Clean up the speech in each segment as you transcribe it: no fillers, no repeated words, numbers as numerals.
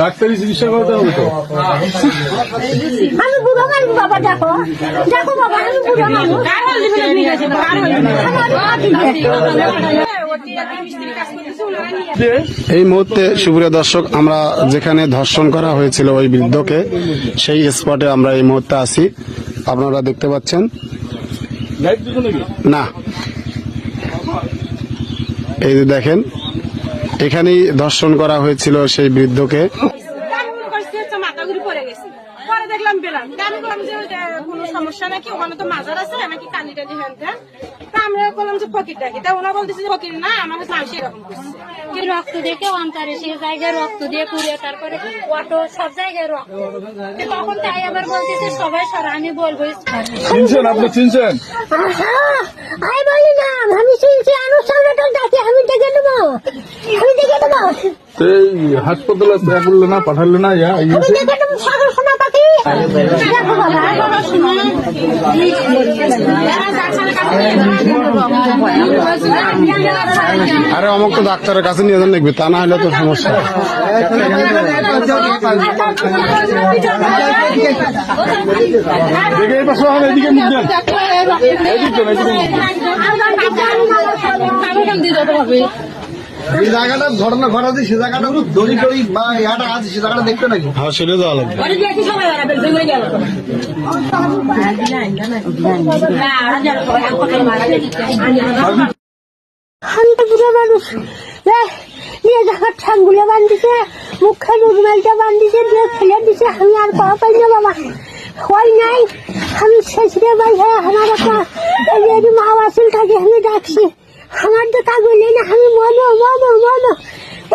ডাক্তারি চিকিৎসা করতে হবে তো। আমি বুড়ো মানুষ বাবা, দেখো দেখো বাবা, আমি বুড়ো মানুষ। এই মুহূর্তে সুপ্রিয় দর্শক, আমরা যেখানে ধর্ষণ করা হয়েছিল ওই বৃদ্ধকে, সেই স্পটে আমরা এই মুহূর্তে আছি। আপনারা দেখতে পাচ্ছেন না, এই যে দেখেন, এখানেই ধর্ষণ করা হয়েছিল সেই বৃদ্ধকে। দেখলাম বেলাম আমি বললাম যে কোনো সমস্যা নাকি, ওখানে তো মাজার আছে নাকি কানি টানি হ্যান, আমরা বললাম যে ফকির ডাকি, তা ওরা বলতেছে ফকির না, আমাকে মানুষ এরকম করছে। রক্ত দেখে অন্তরে সে জায়গায় রক্ত দিয়ে পুড়ে, তারপরে অটো সব জায়গায় রক্ত। তখন তাই আবার বলতেছে সবাই সরা, আমি বলবো চিনছেন, আপনি চিনছেন? আমি বলি না, আমি চিনছি, আনুষ্ঠানটা ডাকি, আমি দেখে নেবো, আমি দেখে নেবো। এই হাসপাতালে করলে না, পাঠালে না, আমি দেখে নেবো, সাগর সোনা পাখি। দেখো বাবা, আরে অমুক তো ডাক্তারের কাছে নিয়ে যান দেখবি, তা না হলে তো সমস্যা। দেখে এই পাশে হবে, এদিকে মুখ দেন, এই জায়গাটা ঘটনা ঘটাতে, সে জায়গাটা দড়ি টড়ি বা ইয়াটা আছে, সে জায়গাটা দেখতে নাকি? হ্যাঁ, সেটা দেওয়া লাগবে। আমি তো বুড়ো মানুষ, নিয়ে যাওয়ার ঠাঙ্গুলো বান্ধিছে, মুখে রুমালটা বান্ধিছে, দিয়ে ফেলে দিছে। আমি আর পাওয়া পাই না বাবা, হয় নাই। আমি শেষে বাইরে আমার একটা মা আসিলটাকে আমি ডাকছি, আমার তো তা বলি না, আমি মনো মনো মনো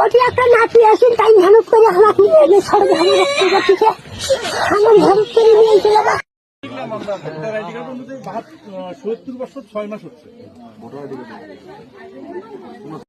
ওটি একটা নাতি আসেন, তাই মেহনত করে আমাকে নিয়ে সরে আমার রক্তগতিকে আমার মেহনত করে নিয়েছে বাবা। 70 বছর 6 মাস হচ্ছে।